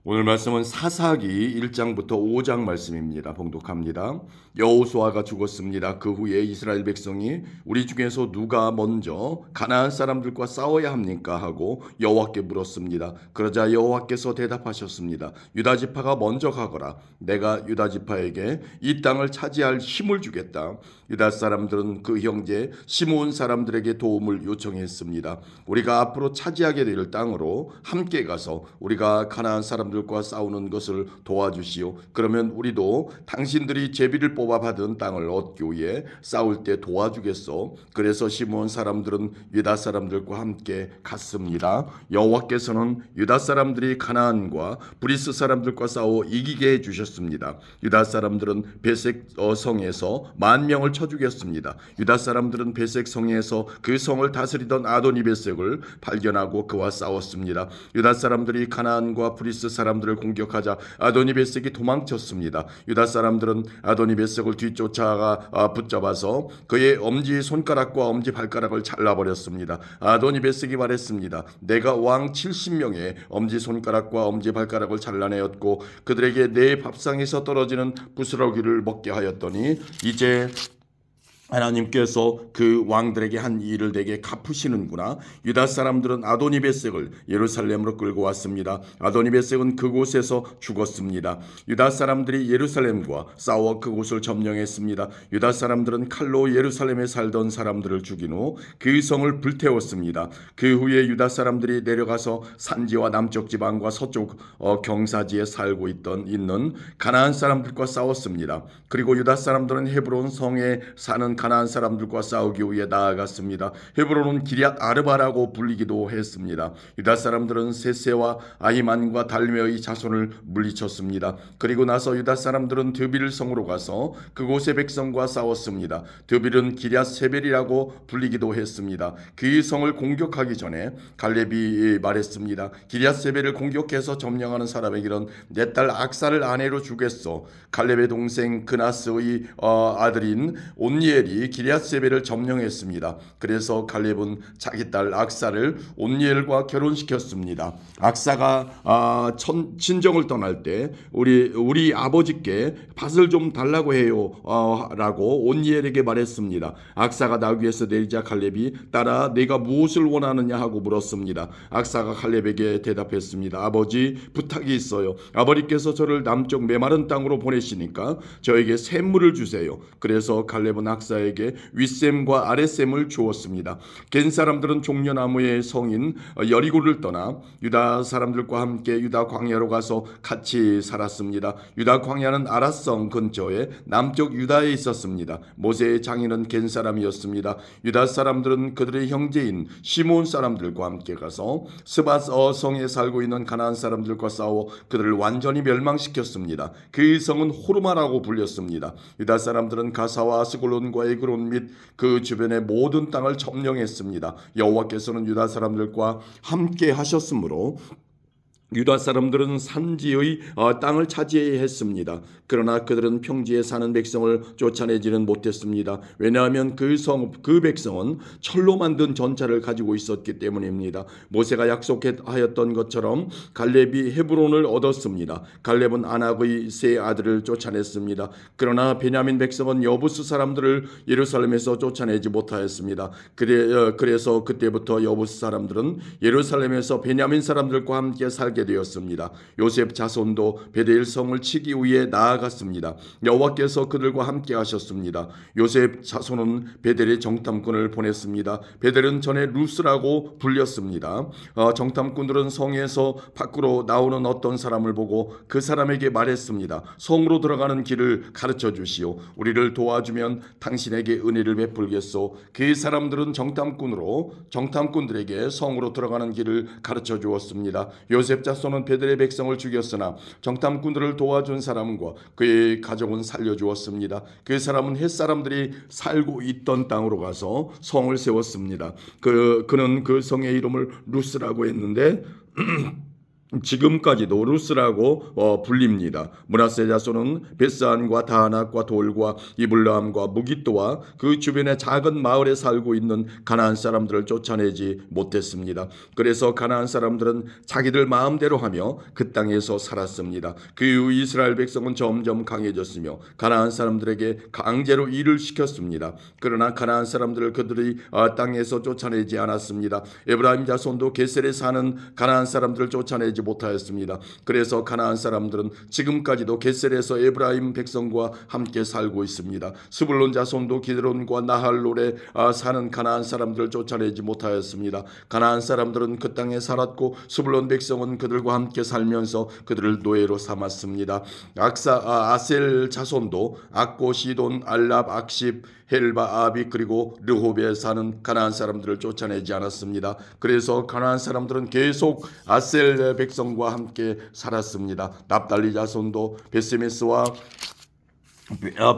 오늘 말씀은 사사기 1장부터 5장 말씀입니다. 봉독합니다. 여호수아가 죽었습니다. 그 후에 이스라엘 백성이 우리 중에서 누가 먼저 가나안 사람들과 싸워야 합니까? 하고 여호와께 물었습니다. 그러자 여호와께서 대답하셨습니다. 유다 지파가 먼저 가거라. 내가 유다 지파에게 이 땅을 차지할 힘을 주겠다. 유다 사람들은 그 형제 시므온 사람들에게 도움을 요청했습니다. 우리가 앞으로 차지하게 될 땅으로 함께 가서 우리가 가나안 사람들과 싸우는 것을 도와주시오. 그러면 우리도 당신들이 제비를 뽑아 받은 땅을 얻기 위해 싸울 때 도와주겠소. 그래서 시므온 사람들은 유다 사람들과 함께 갔습니다. 여호와께서는 유다 사람들이 가나안과 브리스 사람들과 싸워 이기게 해주셨습니다. 유다 사람들은 베색 성에서 10,000명을 쳐 죽였습니다. 유다 사람들은 베색 성에서 그 성을 다스리던 아도니베섹을 발견하고 그와 싸웠습니다. 유다 사람들이 가나안과 브리스 사람들을 공격하자 아도니베섹이 도망쳤습니다. 유다 사람들은 아도니베섹을 뒤쫓아가 붙잡아서 그의 엄지 손가락과 엄지 발가락을 잘라버렸습니다. 아도니베섹이 말했습니다. 내가 왕 70명의 엄지 손가락과 엄지 발가락을 잘라내었고 그들에게 내 밥상에서 떨어지는 부스러기를 먹게 하였더니 이제 하나님께서 그 왕들에게 한 일을 내게 갚으시는구나. 유다 사람들은 아도니베섹을 예루살렘으로 끌고 왔습니다. 아도니베섹은 그곳에서 죽었습니다. 유다 사람들이 예루살렘과 싸워 그곳을 점령했습니다. 유다 사람들은 칼로 예루살렘에 살던 사람들을 죽인 후 그 성을 불태웠습니다. 그 후에 유다 사람들이 내려가서 산지와 남쪽 지방과 서쪽 경사지에 살고 있는 가나안 사람들과 싸웠습니다. 그리고 유다 사람들은 헤브론 성에 사는 가나안 사람들과 싸우기 위해 나아갔습니다. 헤브론은 기럇 아르바라고 불리기도 했습니다. 유다 사람들은 세세와 아히만과 달메의 자손을 물리쳤습니다. 그리고 나서 유다 사람들은 드빌 성으로 가서 그곳의 백성과 싸웠습니다. 드빌은 기럇 세벨이라고 불리기도 했습니다. 그 성을 공격하기 전에 갈렙이 말했습니다. 기럇 세벨을 공격해서 점령하는 사람에게는 내 딸 악사를 아내로 주겠소. 갈렙의 동생 그나스의 아들인 온니엘이 기럇세벨을 점령했습니다. 그래서 갈렙은 자기 딸 악사를 온니엘과 결혼시켰습니다. 악사가 친정을 떠날 때 우리 아버지께 밭을 좀 달라고 해요 라고 온니엘에게 말했습니다. 악사가 나귀에서 내리자 갈렙이 딸아 내가 무엇을 원하느냐 하고 물었습니다. 악사가 갈렙에게 대답했습니다. 아버지 부탁이 있어요. 아버지께서 저를 남쪽 메마른 땅으로 보내시니까 저에게 샘물을 주세요. 그래서 갈렙은 악사에게 윗샘과 아랫샘을 주었습니다. 겐 사람들은 종려나무의 성인 여리고를 떠나 유다 사람들과 함께 유다 광야로 가서 같이 살았습니다. 유다 광야는 아랏성 근처에 남쪽 유다에 있었습니다. 모세의 장인은 겐 사람이었습니다. 유다 사람들은 그들의 형제인 시므온 사람들과 함께 가서 스밧 성에 살고 있는 가나안 사람들과 싸워 그들을 완전히 멸망시켰습니다. 그 성은 호르마라고 불렸습니다. 유다 사람들은 가사와 아스골론과 에그론 및 그 주변의 모든 땅을 점령했습니다. 여호와께서는 유다 사람들과 함께 하셨으므로 유다 사람들은 산지의 땅을 차지했습니다. 그러나 그들은 평지에 사는 백성을 쫓아내지는 못했습니다. 왜냐하면 그 백성은 철로 만든 전차를 가지고 있었기 때문입니다. 모세가 약속하였던 것처럼 갈렙이 헤브론을 얻었습니다. 갈렙은 아낙의 세 아들을 쫓아냈습니다. 그러나 베냐민 백성은 여부스 사람들을 예루살렘에서 쫓아내지 못하였습니다. 그래서 그때부터 여부스 사람들은 예루살렘에서 베냐민 사람들과 함께 살게 되었습니다. 요셉 자손도 베델 성을 치기 위해 나아갔습니다. 여호와께서 그들과 함께 하셨습니다. 요셉 자손은 베델에 정탐꾼을 보냈습니다. 베델은 전에 루스라고 불렸습니다. 정탐꾼들은 성에서 밖으로 나오는 어떤 사람을 보고 그 사람에게 말했습니다. 성으로 들어가는 길을 가르쳐 주시오. 우리를 도와주면 당신에게 은혜를 베풀겠소. 그 사람들은 정탐꾼들에게 성으로 들어가는 길을 가르쳐 주었습니다. 요셉 자손은 베델의 백성을 죽였으나 정탐꾼들을 도와준 사람과 그의 가족은 살려주었습니다. 그 사람은 햇사람들이 살고 있던 땅으로 가서 성을 세웠습니다. 그는 그 성의 이름을 루스라고 했는데 지금까지도 루스라고 불립니다. 므낫세 자손은 베스안과 다낙과 돌과 이블람과 무깃도와 그 주변의 작은 마을에 살고 있는 가나안 사람들을 쫓아내지 못했습니다. 그래서 가나안 사람들은 자기들 마음대로 하며 그 땅에서 살았습니다. 그 이후 이스라엘 백성은 점점 강해졌으며 가나안 사람들에게 강제로 일을 시켰습니다. 그러나 가나안 사람들을 그들이 땅에서 쫓아내지 않았습니다. 에브라임 자손도 게셀에 사는 가나안 사람들을 쫓아내지 못하였습니다. 그래서 가나안 사람들은 지금까지도 게셀에서 에브라임 백성과 함께 살고 있습니다. 스불론 자손도 기드론과 나할롤에 사는 가나안 사람들을 쫓아내지 못하였습니다. 가나안 사람들은 그 땅에 살았고 스불론 백성은 그들과 함께 살면서 그들을 노예로 삼았습니다. 아셀 자손도 악고, 시돈, 알랍, 악십, 헬바, 아비 그리고 르홉에 사는 가나안 사람들을 쫓아내지 않았습니다. 그래서 가나안 사람들은 계속 아셀 백성과 함께 살았습니다. 납달리 자손도 베세메스와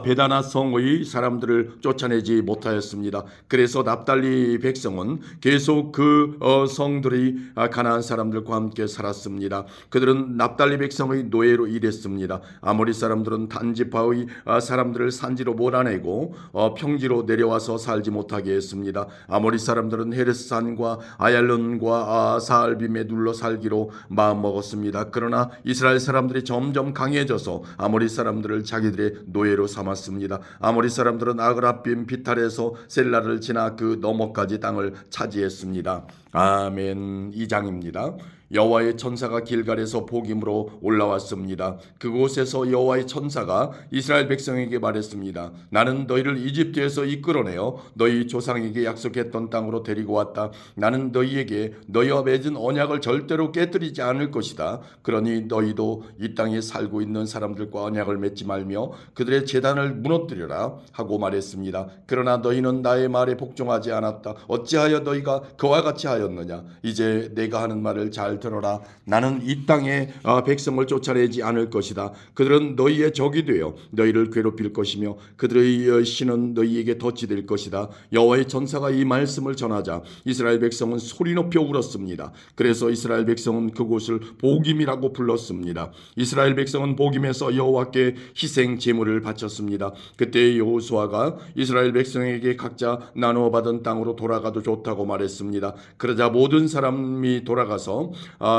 베다나 성의 사람들을 쫓아내지 못하였습니다. 그래서 납달리 백성은 계속 그 성들이 가나안 사람들과 함께 살았습니다. 그들은 납달리 백성의 노예로 일했습니다. 아모리 사람들은 단지파의 사람들을 산지로 몰아내고 평지로 내려와서 살지 못하게 했습니다. 아모리 사람들은 헤르스산과 아얄론과 사알빔에 눌러 살기로 마음먹었습니다. 그러나 이스라엘 사람들이 점점 강해져서 아모리 사람들을 자기들의 노예로 삼았습니다. 아모리 사람들은 아그라빔 비탈에서 셀라를 지나 그 너머까지 땅을 차지했습니다. 아멘. 2장입니다. 여호와의 천사가 길갈에서 복임으로 올라왔습니다. 그곳에서 여호와의 천사가 이스라엘 백성에게 말했습니다. 나는 너희를 이집트에서 이끌어내어 너희 조상에게 약속했던 땅으로 데리고 왔다. 나는 너희에게 너희와 맺은 언약을 절대로 깨뜨리지 않을 것이다. 그러니 너희도 이 땅에 살고 있는 사람들과 언약을 맺지 말며 그들의 제단을 무너뜨려라 하고 말했습니다. 그러나 너희는 나의 말에 복종하지 않았다. 어찌하여 너희가 그와 같이 하였느냐. 이제 내가 하는 말을 잘 들어라. 나는 이 땅에 백성을 쫓아내지 않을 것이다. 그들은 너희의 적이 되어 너희를 괴롭힐 것이며 그들의 신은 너희에게 덫이 될 것이다. 여호와의 천사가 이 말씀을 전하자 이스라엘 백성은 소리 높여 울었습니다. 그래서 이스라엘 백성은 그곳을 복임이라고 불렀습니다. 이스라엘 백성은 복임에서 여호와께 희생 제물을 바쳤습니다. 그때 여호수아가 이스라엘 백성에게 각자 나누어 받은 땅으로 돌아가도 좋다고 말했습니다. 그러자 모든 사람이 돌아가서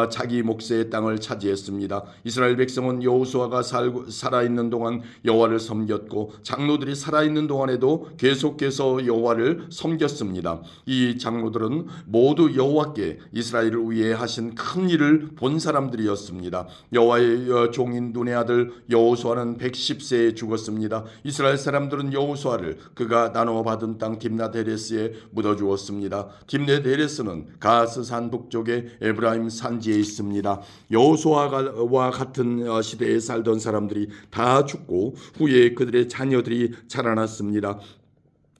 자기 몫의 땅을 차지했습니다. 이스라엘 백성은 여호수아가 살아있는 동안 여호와를 섬겼고 장로들이 살아있는 동안에도 계속해서 여호와를 섬겼습니다. 이 장로들은 모두 여호와께 이스라엘을 위해 하신 큰 일을 본 사람들이었습니다. 여호와의 종인 눈의 아들 여호수아는 110세에 죽었습니다. 이스라엘 사람들은 여호수아를 그가 나누어 받은 땅 딥나데레스에 묻어주었습니다. 딥나데레스는 가스산 북쪽에 에브라임 산지에 있습니다. 여호수아와 같은 시대에 살던 사람들이 다 죽고 후에 그들의 자녀들이 자라났습니다.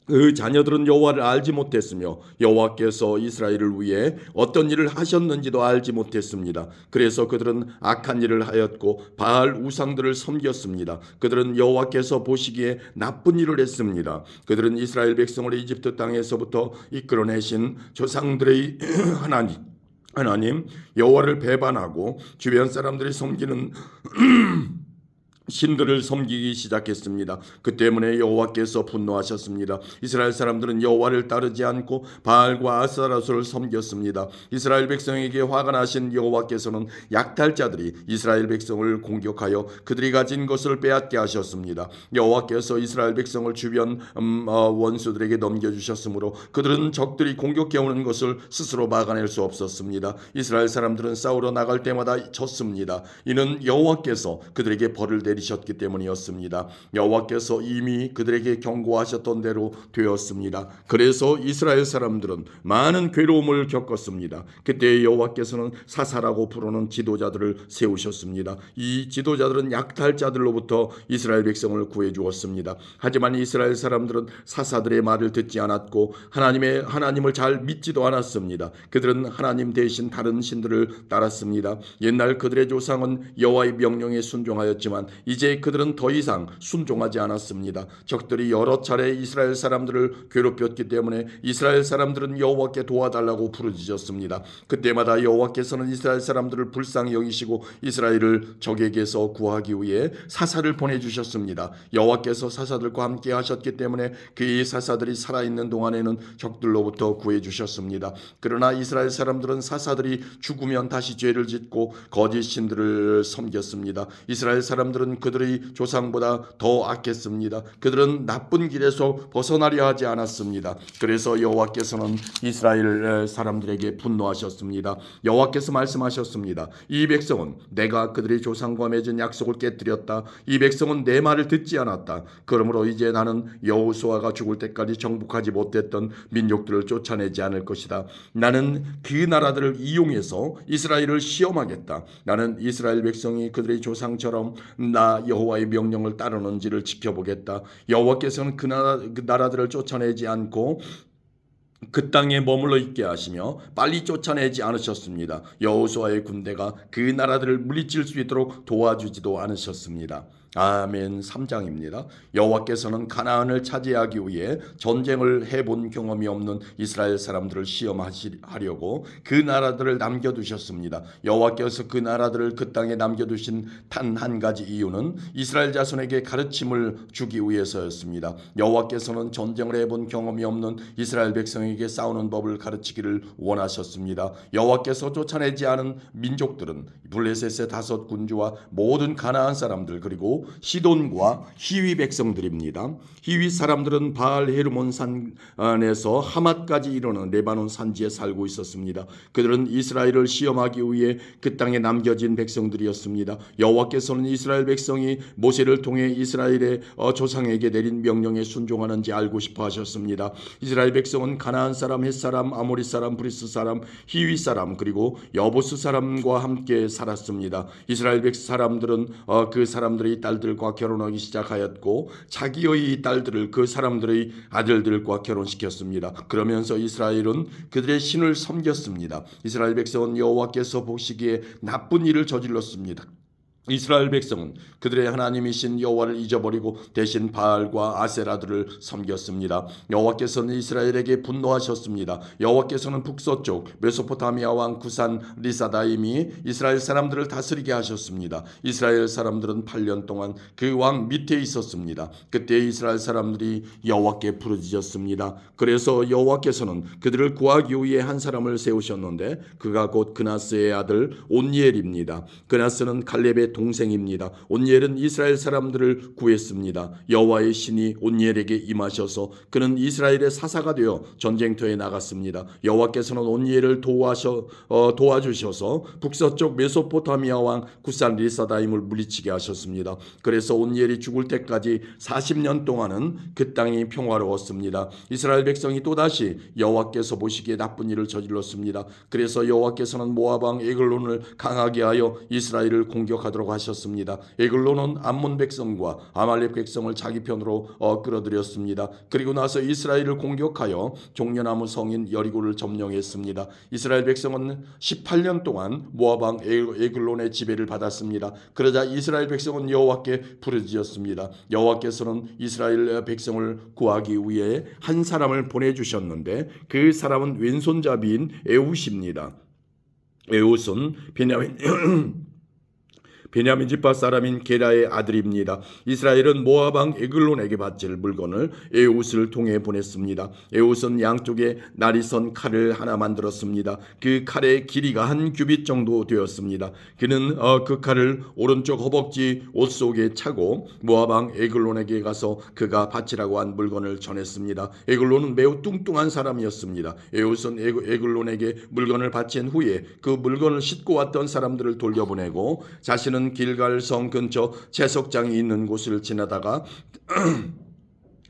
그 자녀들은 여호와를 알지 못했으며 여호와께서 이스라엘을 위해 어떤 일을 하셨는지도 알지 못했습니다. 그래서 그들은 악한 일을 하였고 바알 우상들을 섬겼습니다. 그들은 여호와께서 보시기에 나쁜 일을 했습니다. 그들은 이스라엘 백성을 이집트 땅에서부터 이끌어내신 조상들의 하나님 여호와를 배반하고 주변 사람들이 섬기는 신들을 섬기기 시작했습니다. 그 때문에 여호와께서 분노하셨습니다. 이스라엘 사람들은 여호와를 따르지 않고 바알과 아스타로스를 섬겼습니다. 이스라엘 백성에게 화가 나신 여호와께서는 약탈자들이 이스라엘 백성을 공격하여 그들이 가진 것을 빼앗게 하셨습니다. 여호와께서 이스라엘 백성을 주변 원수들에게 넘겨주셨으므로 그들은 적들이 공격해오는 것을 스스로 막아낼 수 없었습니다. 이스라엘 사람들은 싸우러 나갈 때마다 졌습니다. 이는 여호와께서 그들에게 벌을 내리셨기 때문이었습니다. 여호와께서 이미 그들에게 경고하셨던 대로 되었습니다. 그래서 이스라엘 사람들은 많은 괴로움을 겪었습니다. 그때 여호와께서는 사사라고 부르는 지도자들을 세우셨습니다. 이 지도자들은 약탈자들로부터 이스라엘 백성을 구해 주었습니다. 하지만 이스라엘 사람들은 사사들의 말을 듣지 않았고 하나님을 잘 믿지도 않았습니다. 그들은 하나님 대신 다른 신들을 따랐습니다. 옛날 그들의 조상은 여호와의 명령에 순종하였지만 이제 그들은 더 이상 순종하지 않았습니다. 적들이 여러 차례 이스라엘 사람들을 괴롭혔기 때문에 이스라엘 사람들은 여호와께 도와달라고 부르짖었습니다. 그때마다 여호와께서는 이스라엘 사람들을 불쌍히 여기시고 이스라엘을 적에게서 구하기 위해 사사를 보내주셨습니다. 여호와께서 사사들과 함께 하셨기 때문에 그 사사들이 살아있는 동안에는 적들로부터 구해주셨습니다. 그러나 이스라엘 사람들은 사사들이 죽으면 다시 죄를 짓고 거짓 신들을 섬겼습니다. 이스라엘 사람들은 그들의 조상보다 더 악했습니다. 그들은 나쁜 길에서 벗어나려 하지 않았습니다. 그래서 여호와께서는 이스라엘 사람들에게 분노하셨습니다. 여호와께서 말씀하셨습니다. 이 백성은 내가 그들의 조상과 맺은 약속을 깨뜨렸다. 이 백성은 내 말을 듣지 않았다. 그러므로 이제 나는 여호수아가 죽을 때까지 정복하지 못했던 민족들을 쫓아내지 않을 것이다. 나는 그 나라들을 이용해서 이스라엘을 시험하겠다. 나는 이스라엘 백성이 그들의 조상처럼 나 여호와의 명령을 따르는지를 지켜보겠다. 여호와께서는 그 나라들을 쫓아내지 않고 그 땅에 머물러 있게 하시며 빨리 쫓아내지 않으셨습니다. 여호수아의 군대가 그 나라들을 물리칠 수 있도록 도와주지도 않으셨습니다. 아멘. 3장입니다. 여호와께서는 가나안을 차지하기 위해 전쟁을 해본 경험이 없는 이스라엘 사람들을 시험하려고 그 나라들을 남겨두셨습니다. 여호와께서 그 나라들을 그 땅에 남겨두신 단 한 가지 이유는 이스라엘 자손에게 가르침을 주기 위해서였습니다. 여호와께서는 전쟁을 해본 경험이 없는 이스라엘 백성에게 싸우는 법을 가르치기를 원하셨습니다. 여호와께서 쫓아내지 않은 민족들은 블레셋의 5 군주와 모든 가나안 사람들 그리고 시돈과 히위 백성들입니다. 히위 사람들은 바알 헤르몬 산에서 하맛까지 이르는 레바논 산지에 살고 있었습니다. 그들은 이스라엘을 시험하기 위해 그 땅에 남겨진 백성들이었습니다. 여호와께서는 이스라엘 백성이 모세를 통해 이스라엘의 조상에게 내린 명령에 순종하는지 알고 싶어 하셨습니다. 이스라엘 백성은 가나안 사람, 헷 사람, 아모리 사람, 브리스 사람, 히위 사람 그리고 여부스 사람과 함께 살았습니다. 이스라엘 사람들은 그 사람들의 딸들과 결혼하기 시작하였고 자기의 딸들을 그 사람들의 아들들과 결혼시켰습니다. 그러면서 이스라엘은 그들의 신을 섬겼습니다. 이스라엘 백성은 여호와께서 보시기에 나쁜 일을 저질렀습니다. 이스라엘 백성은 그들의 하나님이신 여호와를 잊어버리고 대신 바알과 아세라들을 섬겼습니다. 여호와께서는 이스라엘에게 분노하셨습니다. 여호와께서는 북서쪽 메소포타미아 왕 구산 리사다임이 이스라엘 사람들을 다스리게 하셨습니다. 이스라엘 사람들은 8년 동안 그 왕 밑에 있었습니다. 그때 이스라엘 사람들이 여호와께 부르짖었습니다. 그래서 여호와께서는 그들을 구하기 위해 한 사람을 세우셨는데 그가 곧 그나스의 아들 온니엘입니다. 그나스는 갈렙의 동생입니다. 온니엘은 이스라엘 사람들을 구했습니다. 여호와의 신이 온니엘에게 임하셔서 그는 이스라엘의 사사가 되어 전쟁터에 나갔습니다. 여호와께서는 온니엘을 도와주셔서 북서쪽 메소포타미아 왕 구산 리사다임을 물리치게 하셨습니다. 그래서 온니엘이 죽을 때까지 40년 동안은 그 땅이 평화로웠습니다. 이스라엘 백성이 또다시 여호와께서 보시기에 나쁜 일을 저질렀습니다. 그래서 여호와께서는 모압 왕 에글론을 강하게 하여 이스라엘을 공격하도록 하셨습니다. 에글론은 암몬 백성과 아말렉 백성을 자기 편으로 끌어들였습니다. 그리고 나서 이스라엘을 공격하여 종려나무 성인 여리고를 점령했습니다. 이스라엘 백성은 18년 동안 모압 왕 에글론의 지배를 받았습니다. 그러자 이스라엘 백성은 여호와께 부르짖었습니다. 여호와께서는 이스라엘 백성을 구하기 위해 한 사람을 보내주셨는데 그 사람은 왼손잡이인 에훗입니다. 에훗은 베냐민 지파 사람인 게라의 아들입니다. 이스라엘은 모압 왕 에글론에게 바칠 물건을 에훗을 통해 보냈습니다. 에훗은 양쪽에 날이 선 칼을 하나 만들었습니다. 그 칼의 길이가 한 규빗 정도 되었습니다. 그는 그 칼을 오른쪽 허벅지 옷 속에 차고 모압 왕 에글론에게 가서 그가 바치라고 한 물건을 전했습니다. 에글론은 매우 뚱뚱한 사람이었습니다. 에훗은 에글론에게 물건을 바친 후에 그 물건을 싣고 왔던 사람들을 돌려보내고 자신은 길갈성 근처 채석장이 있는 곳을 지나다가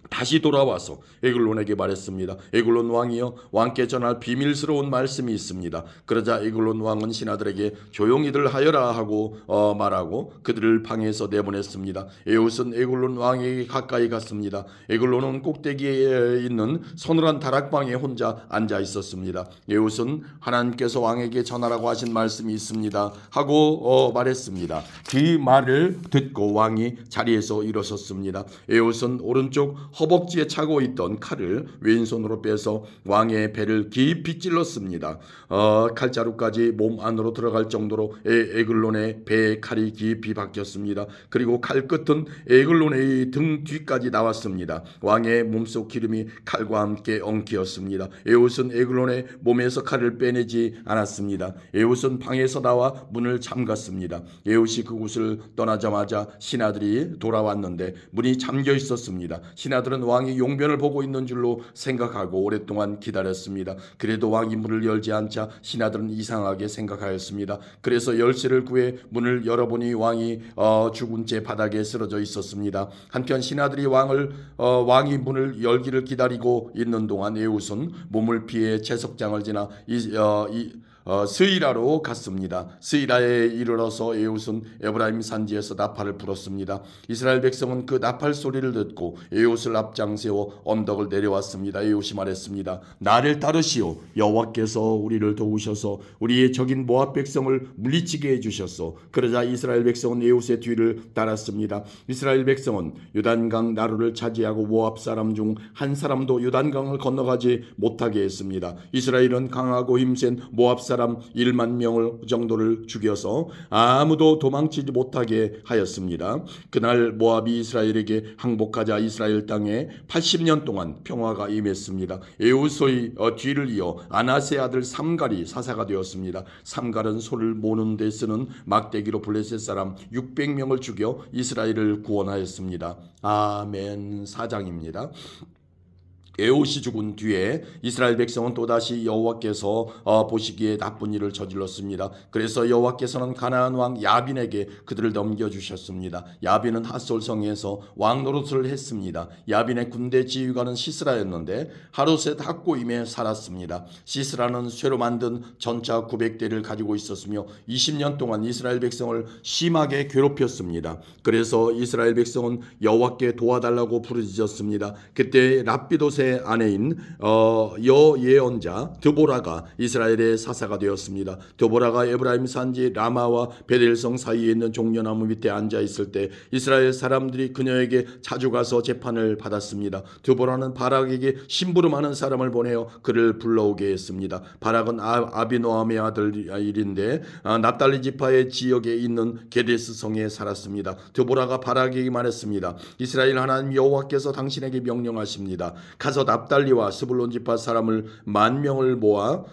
다시 돌아와서 에글론에게 말했습니다. 에글론 왕이여, 왕께 전할 비밀스러운 말씀이 있습니다. 그러자 에글론 왕은 신하들에게 조용히들 하여라 하고 말하고 그들을 방에서 내보냈습니다. 에웃은 에글론 왕에게 가까이 갔습니다. 에글론은 꼭대기에 있는 서늘한 다락방에 혼자 앉아 있었습니다. 에웃은 하나님께서 왕에게 전하라고 하신 말씀이 있습니다 하고 말했습니다. 그 말을 듣고 왕이 자리에서 일어섰습니다. 에웃은 오른쪽 허벅지에 차고 있던 칼을 왼손으로 빼서 왕의 배를 깊이 찔렀습니다. 칼자루까지 몸 안으로 들어갈 정도로 에글론의 배에 칼이 깊이 박혔습니다. 그리고 칼끝은 에글론의 등 뒤까지 나왔습니다. 왕의 몸속 기름이 칼과 함께 엉키었습니다. 에웃은 에글론의 몸에서 칼을 빼내지 않았습니다. 에웃은 방에서 나와 문을 잠갔습니다. 에웃이 그곳을 떠나자마자 신하들이 돌아왔는데 문이 잠겨 있었습니다. 신하들은 왕이 용변을 보고 있는 줄로 생각하고 오랫동안 기다렸습니다. 그래도 왕이 문을 열지 않자 신하들은 이상하게 생각하였습니다. 그래서 열쇠를 구해 문을 열어보니 왕이 죽은 채 바닥에 쓰러져 있었습니다. 한편 신하들이 왕이 문을 열기를 기다리고 있는 동안 에웃은 몸을 피해 채석장을 지나 스이라로 갔습니다. 스이라에 이르러서 에웃은 에브라임 산지에서 나팔을 불었습니다. 이스라엘 백성은 그 나팔 소리를 듣고 에웃을 앞장 세워 언덕을 내려왔습니다. 에웃이 말했습니다. 나를 따르시오. 여호와께서 우리를 도우셔서 우리의 적인 모압 백성을 물리치게 해주셨소. 그러자 이스라엘 백성은 에웃의 뒤를 따랐습니다. 이스라엘 백성은 요단강 나루를 차지하고 모압 사람 중 한 사람도 요단강을 건너가지 못하게 했습니다. 이스라엘은 강하고 힘센 모압 사람 1만 명을 정도를 죽여서 아무도 도망치지 못하게 하였습니다. 그날 모압이 이스라엘에게 항복하자 이스라엘 땅에 80년 동안 평화가 임했습니다. 에웃의 뒤를 이어 아나세 아들 삼갈이 사사가 되었습니다. 삼갈은 소를 모는 데 쓰는 막대기로 블레셋 사람 600명을 죽여 이스라엘을 구원하였습니다. 아멘. 4장입니다. 에웃이 죽은 뒤에 이스라엘 백성은 또다시 여호와께서 보시기에 나쁜 일을 저질렀습니다. 그래서 여호와께서는 가나안 왕 야빈에게 그들을 넘겨주셨습니다. 야빈은 핫솔성에서 왕 노릇을 했습니다. 야빈의 군대 지휘관은 시스라였는데 하루셋 학고임에 살았습니다. 시스라는 쇠로 만든 전차 900대를 가지고 있었으며 20년 동안 이스라엘 백성을 심하게 괴롭혔습니다. 그래서 이스라엘 백성은 여호와께 도와달라고 부르짖었습니다. 그때 랍비도세 아내인 여예언자 드보라가 이스라엘의 사사가 되었습니다. 드보라가 에브라임 산지 라마와 베델성 사이에 있는 종려나무 밑에 앉아 있을 때 이스라엘 사람들이 그녀에게 자주 가서 재판을 받았습니다. 드보라는 바락에게 심부름하는 사람을 보내어 그를 불러오게 했습니다. 바락은 아비노함의 아들인데 납달리 지파의 지역에 있는 게데스 성에 살았습니다. 드보라가 바락에게 말했습니다. 이스라엘 하나님 여호와께서 당신에게 명령하십니다. 가서 납달리와 스불론 지파 사람을 10,000명을 모아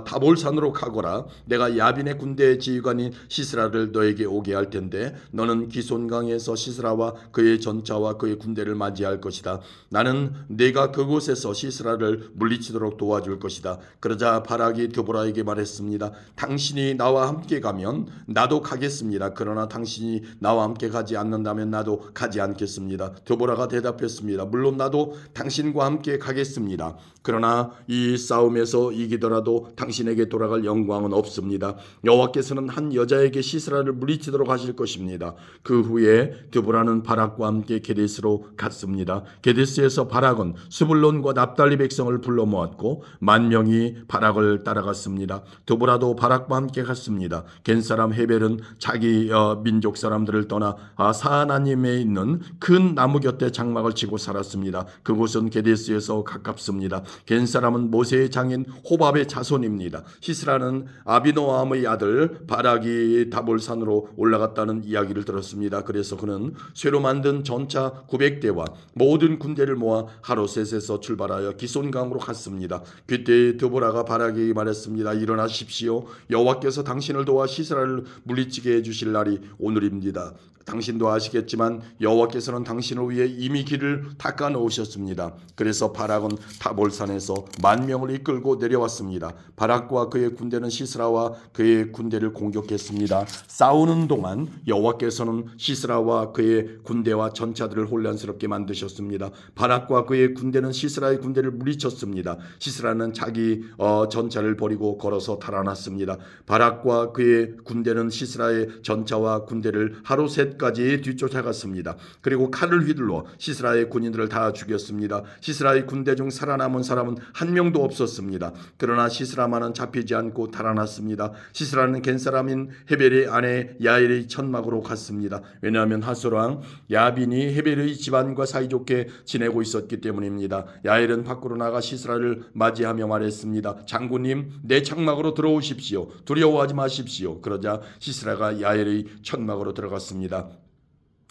다볼산으로 가거라. 내가 야빈의 군대의 지휘관인 시스라를 너에게 오게 할 텐데 너는 기손강에서 시스라와 그의 전차와 그의 군대를 맞이할 것이다. 나는 내가 그곳에서 시스라를 물리치도록 도와줄 것이다. 그러자 바락이 드보라에게 말했습니다. 당신이 나와 함께 가면 나도 가겠습니다. 그러나 당신이 나와 함께 가지 않는다면 나도 가지 않겠습니다. 드보라가 대답했습니다. 물론 나도 당신과 함께 가겠습니다. 그러나 이 싸움에서 이기더라도 당신에게 돌아갈 영광은 없습니다. 여호와께서는 한 여자에게 시스라를 물리치도록 하실 것입니다. 그 후에 드보라는 바락과 함께 게데스로 갔습니다. 게데스에서 바락은 스불론과 납달리 백성을 불러 모았고 10,000명이 바락을 따라갔습니다. 드보라도 바락과 함께 갔습니다. 겐 사람 헤벨은 자기 민족 사람들을 떠나 사하나님에 있는 큰 나무 곁에 장막을 치고 살았습니다. 그곳은 게데스에서 가깝습니다. 겐 사람은 모세의 장인 호밥의 자손입니다. 시스라는 아비노함의 아들 바락이 다볼산으로 올라갔다는 이야기를 들었습니다. 그래서 그는 쇠로 만든 전차 900대와 모든 군대를 모아 하로셋에서 출발하여 기손강으로 갔습니다. 그때 드보라가 바락에게 말했습니다. 일어나십시오. 여호와께서 당신을 도와 시스라를 물리치게 해주실 날이 오늘입니다. 당신도 아시겠지만 여호와께서는 당신을 위해 이미 길을 닦아 놓으셨습니다. 그래서 바락은 타볼산에서 10,000명을 이끌고 내려왔습니다. 바락과 그의 군대는 시스라와 그의 군대를 공격했습니다. 싸우는 동안 여호와께서는 시스라와 그의 군대와 전차들을 혼란스럽게 만드셨습니다. 바락과 그의 군대는 시스라의 군대를 물리쳤습니다. 시스라는 자기 전차를 버리고 걸어서 달아났습니다. 바락과 그의 군대는 시스라의 전차와 군대를 하루 셋까지 뒤쫓아갔습니다. 그리고 칼을 휘둘러 시스라의 군인들을 다 죽였습니다. 시스라의 군대 중 살아남은 사람은 한 명도 없었습니다. 그러나 시스라만은 잡히지 않고 달아났습니다. 시스라는 겐사람인 헤벨의 아내 야엘의 천막으로 갔습니다. 왜냐하면 하솔왕 야빈이 헤벨의 집안과 사이좋게 지내고 있었기 때문입니다. 야엘은 밖으로 나가 시스라를 맞이하며 말했습니다. 장군님, 내 장막으로 들어오십시오. 두려워하지 마십시오. 그러자 시스라가 야엘의 천막으로 들어갔습니다.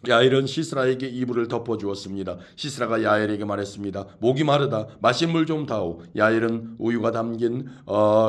야엘은 시스라에게 이불을 덮어주었습니다. 시스라가 야엘에게 말했습니다. 목이 마르다. 마실 물 좀 다오. 야엘은 우유가 담긴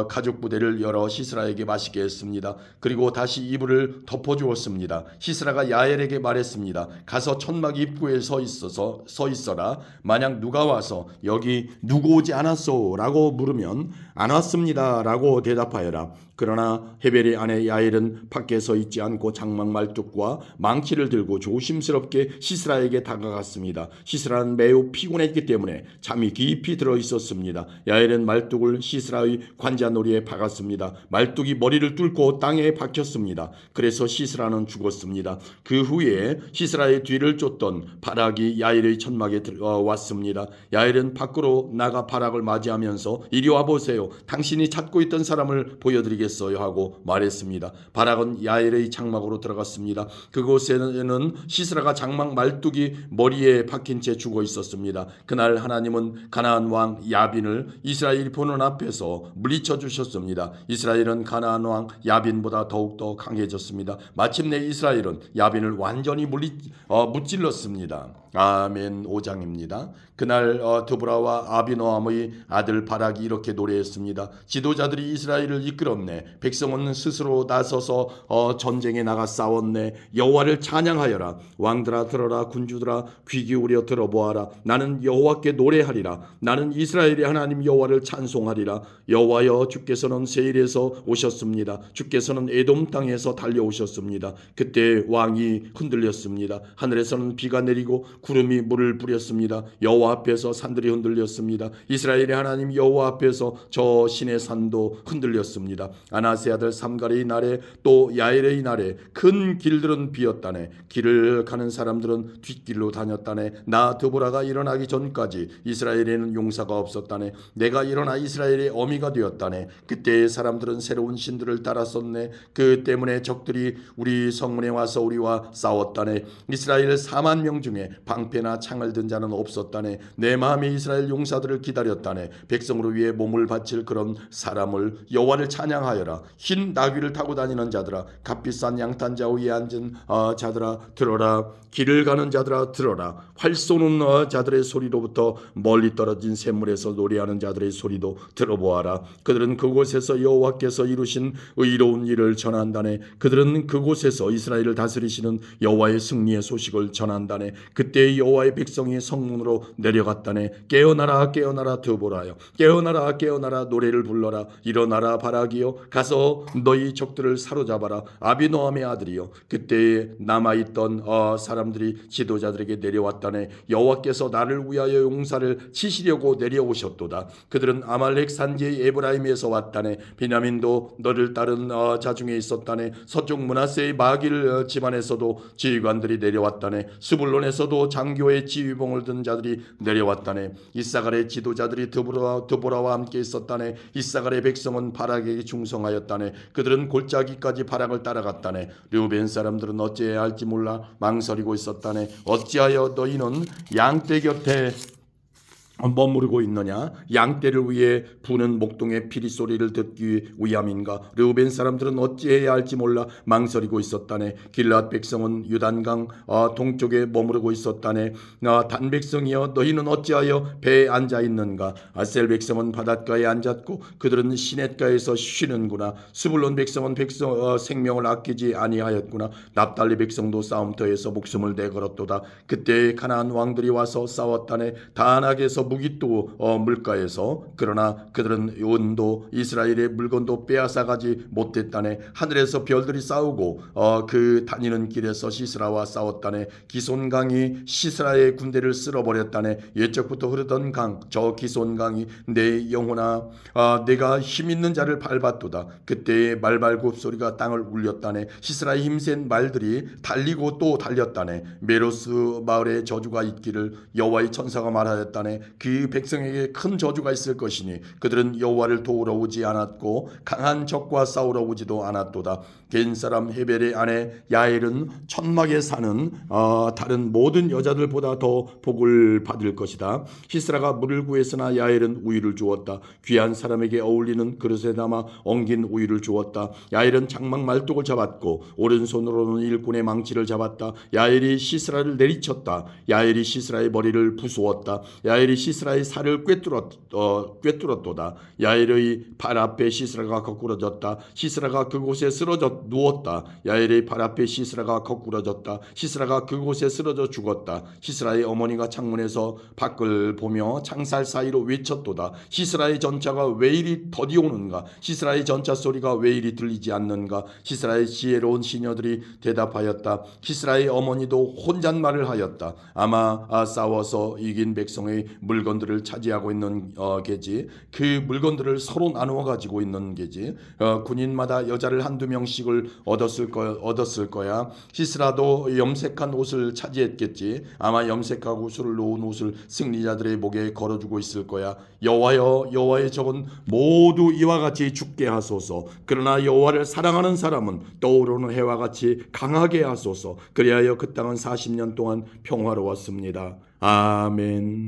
가죽 부대를 열어 시스라에게 마시게 했습니다. 그리고 다시 이불을 덮어주었습니다. 시스라가 야엘에게 말했습니다. 가서 천막 입구에 서 있어라. 만약 누가 와서 여기 누구 오지 않았소? 라고 물으면 안 왔습니다. 라고 대답하여라. 그러나 헤벨의 아내 야엘은 밖에 서 있지 않고 장막 말뚝과 망치를 들고 조심스럽게 시스라에게 다가갔습니다. 시스라는 매우 피곤했기 때문에 잠이 깊이 들어 있었습니다. 야엘은 말뚝을 시스라의 관자놀이에 박았습니다. 말뚝이 머리를 뚫고 땅에 박혔습니다. 그래서 시스라는 죽었습니다. 그 후에 시스라의 뒤를 쫓던 바락이 야엘의 천막에 왔습니다. 야엘은 밖으로 나가 바락을 맞이하면서 이리 와보세요. 당신이 찾고 있던 사람을 보여드리겠습니다. 하고 말했습니다. 바락은 야엘의 장막으로 들어갔습니다. 그곳에는 시스라가 장막 말뚝이 머리에 박힌 채 죽어 있었습니다. 그날 하나님은 가나안 왕 야빈을 이스라엘 보는 앞에서 물리쳐 주셨습니다. 이스라엘은 가나안 왕 야빈보다 더욱더 강해졌습니다. 마침내 이스라엘은 야빈을 완전히 무찔렀습니다. 아멘. 5장입니다. 그날 드보라와 아비노함의 아들 바락이 이렇게 노래했습니다. 지도자들이 이스라엘을 이끌었네. 백성은 스스로 나서서 전쟁에 나가 싸웠네. 여호와를 찬양하여라. 왕들아 들어라. 군주들아 귀 기울여 들어보아라. 나는 여호와께 노래하리라. 나는 이스라엘의 하나님 여호와를 찬송하리라. 여호와여, 주께서는 세일에서 오셨습니다. 주께서는 에돔 땅에서 달려오셨습니다. 그때 왕이 흔들렸습니다. 하늘에서는 비가 내리고 구름이 물을 뿌렸습니다. 여호와 앞에서 산들이 흔들렸습니다. 이스라엘의 하나님 여호와 앞에서 저 신의 산도 흔들렸습니다. 아나세 아들 삼갈의 날에 또 야엘의 날에 큰 길들은 비었다네. 길을 가는 사람들은 뒷길로 다녔다네. 나 드보라가 일어나기 전까지 이스라엘에는 용사가 없었다네. 내가 일어나 이스라엘의 어미가 되었다네. 그때의 사람들은 새로운 신들을 따랐었네. 그 때문에 적들이 우리 성문에 와서 우리와 싸웠다네. 이스라엘 4만 명 중에 방패나 창을 든 자는 없었다네. 내 마음이 이스라엘 용사들을 기다렸다네. 백성으로 위해 몸을 바칠 그런 사람을 여호와를 찬양하여라. 흰 나귀를 타고 다니는 자들아, 값비싼 양탄자 위에 앉은 자들아 들어라. 길을 가는 자들아 들어라. 활 쏘는 자들의 소리로부터 멀리 떨어진 샘물에서 노래하는 자들의 소리도 들어보아라. 그들은 그곳에서 여호와께서 이루신 의로운 일을 전한다네. 그들은 그곳에서 이스라엘을 다스리시는 여호와의 승리의 소식을 전한다네. 그때 여호와의 백성이 성문으로 내려갔다네. 깨어나라 깨어나라 드보라여. 깨어나라 깨어나라 노래를 불러라. 일어나라 바락이여. 가서 너희 적들을 사로잡아라. 아비노함의 아들이여. 그때 남아있던 사람들이 지도자들에게 내려왔다네. 여호와께서 나를 위하여 용사를 치시려고 내려오셨도다. 그들은 아말렉 산지의 에브라임에서 왔다네. 베냐민도 너를 따른 자 중에 있었다네. 서쪽 므낫세의 마길 집안에서도 지휘관들이 내려왔다네. 스불론에서도 장교의 지휘봉을 든 자들이 내려왔다네. 이사갈의 지도자들이 드보라와 함께 있었다네. 이사갈의 백성은 바락에게 충성하였다네. 그들은 골짜기까지 바락을 따라갔다네. 르우벤 사람들은 어찌해야 할지 몰라 망설이고 있었다네. 어찌하여 너희는 양떼 곁에 머무르고 있느냐? 양떼를 위해 부는 목동의 피리 소리를 듣기 위함인가? 르우벤 사람들은 어찌해야 할지 몰라 망설이고 있었다네. 길앗 백성은 유단강 동쪽에 머무르고 있었다네. 단 백성이여 너희는 어찌하여 배에 앉아 있는가? 아셀 백성은 바닷가에 앉았고 그들은 시냇가에서 쉬는구나. 스불론 백성은 생명을 아끼지 아니하였구나. 납달리 백성도 싸움터에서 목숨을 내걸었도다. 그때 가나안 왕들이 와서 싸웠다네. 다낙에서 무기또 물가에서. 그러나 그들은 온도 이스라엘의 물건도 빼앗아가지 못했다네. 하늘에서 별들이 싸우고 그 다니는 길에서 시스라와 싸웠다네. 기손강이 시스라의 군대를 쓸어버렸다네. 옛적부터 흐르던 강 저 기손강이 내 영혼아 내가 힘있는 자를 밟았도다. 그때의 말발굽 소리가 땅을 울렸다네. 시스라의 힘센 말들이 달리고 또 달렸다네. 메로스 마을에 저주가 있기를 여호와의 천사가 말하였다네. 그 백성에게 큰 저주가 있을 것이니 그들은 여호와를 도우러 오지 않았고 강한 적과 싸우러 오지도 않았도다. 겐 사람 헤벨의 아내 야엘은 천막에 사는 다른 모든 여자들보다 더 복을 받을 것이다. 시스라가 물을 구했으나 야엘은 우유를 주었다. 귀한 사람에게 어울리는 그릇에 담아 엉긴 우유를 주었다. 야엘은 장막 말뚝을 잡았고 오른손으로는 일꾼의 망치를 잡았다. 야엘이 시스라를 내리쳤다. 야엘이 시스라의 머리를 부수었다. 야엘이 시스라의 살을 꿰뚫었도다. 야엘의 발 앞에 시스라가 거꾸러졌다. 시스라가 그곳에 쓰러져 누웠다. 야엘의 발 앞에 시스라가 거꾸러졌다. 시스라가 그곳에 쓰러져 죽었다. 시스라의 어머니가 창문에서 밖을 보며 창살 사이로 외쳤도다. 시스라의 전차가 왜 이리 더디 오는가? 시스라의 전차 소리가 왜 이리 들리지 않는가? 시스라의 지혜로운 시녀들이 대답하였다. 시스라의 어머니도 혼잣말을 하였다. 아마 싸워서 이긴 백성의 물건들을 차지하고 있는 게지. 그 물건들을 서로 나누어 가지고 있는 게지. 군인마다 여자를 한두 명씩을 얻었을 거야. 시스라도 염색한 옷을 차지했겠지. 아마 염색하고 술을 놓은 옷을 승리자들의 목에 걸어주고 있을 거야. 여호와여, 여호와의 적은 모두 이와 같이 죽게 하소서. 그러나 여호와를 사랑하는 사람은 떠오르는 해와 같이 강하게 하소서. 그리하여 그 땅은 40년 동안 평화로웠습니다. 아멘.